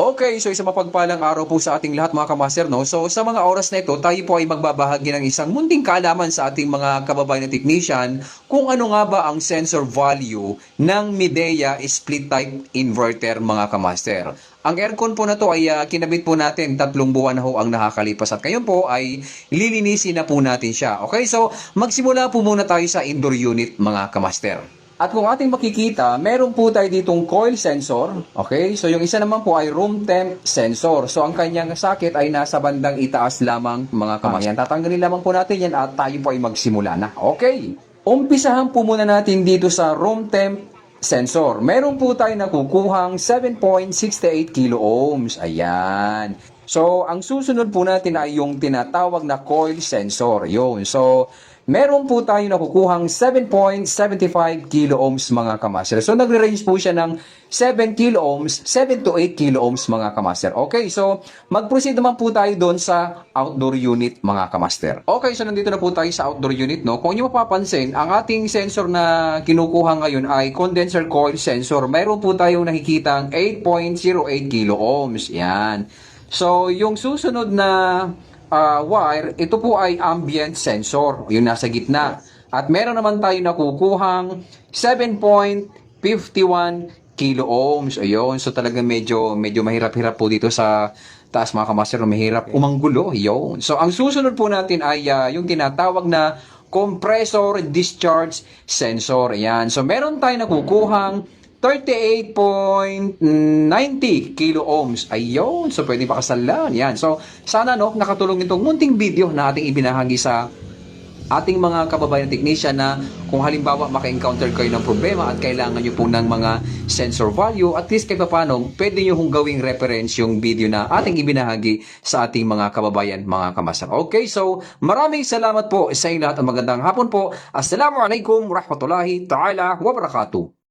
Okay, so isang mapagpalang araw po sa ating lahat mga kamaster, no? So sa mga oras na ito, tayo po ay magbabahagi ng isang munting kaalaman sa ating mga kababayan na technician kung ano nga ba ang sensor value ng Midea split type inverter mga kamaster. Ang aircon po na to ay kinabit po natin, 3 buwan na ho ang nakakalipas at ngayon po ay lilinisin na po natin siya. Okay, so magsimula po muna tayo sa indoor unit mga kamaster. At kung ating makikita, meron po tayo ditong coil sensor. Okay? So yung isa naman po ay room temp sensor. So ang kanyang sakit ay nasa bandang itaas lamang mga kamayan. Tatanggalin lamang po natin yan at tayo po ay magsimula na. Okay. Umpisahan po muna natin dito sa room temp sensor. Meron po tayo nakukuhang 7.68 kilo ohms. Ayan. So, ang susunod po natin ay yung tinatawag na coil sensor. Yun. So, meron po tayo nakukuhang 7.75 kilo ohms mga kamaster. So, nagre-range po siya ng 7 kilo ohms, 7 to 8 kilo ohms mga kamaster. Okay, so mag-proceed naman po tayo doon sa outdoor unit mga kamaster. Okay, so nandito na po tayo sa outdoor unit, no? Kung inyo mapapansin, ang ating sensor na kinukuha ngayon ay condenser coil sensor. Meron po tayong nakikitang 8.08 kilo ohms. Yan. So, yung susunod na wire, ito po ay ambient sensor, yung nasa gitna. At meron naman tayo nakukuhang 7.51 kilo ohms. Ayun, so talaga medyo mahirap-hirap po dito sa taas mga kamaster, mahirap umanggulo. Ayun. So, ang susunod po natin ay yung tinatawag na compressor discharge sensor. Ayan. So, meron tayo nakukuhang 38.90 kilo ohms. Ayun. So, pwede pakasalan. Yan. So, sana no, nakatulong itong munting video na ating ibinahagi sa ating mga kababayan technician na kung halimbawa maka-encounter kayo ng problema at kailangan nyo po ng mga sensor value, at least kahit paano, pwede nyo hong gawing reference yung video na ating ibinahagi sa ating mga kababayan, mga kamaster. Okay, so maraming salamat po sa inyo lahat at magandang hapon po. Assalamualaikum warahmatullahi ta'ala wabarakatuh.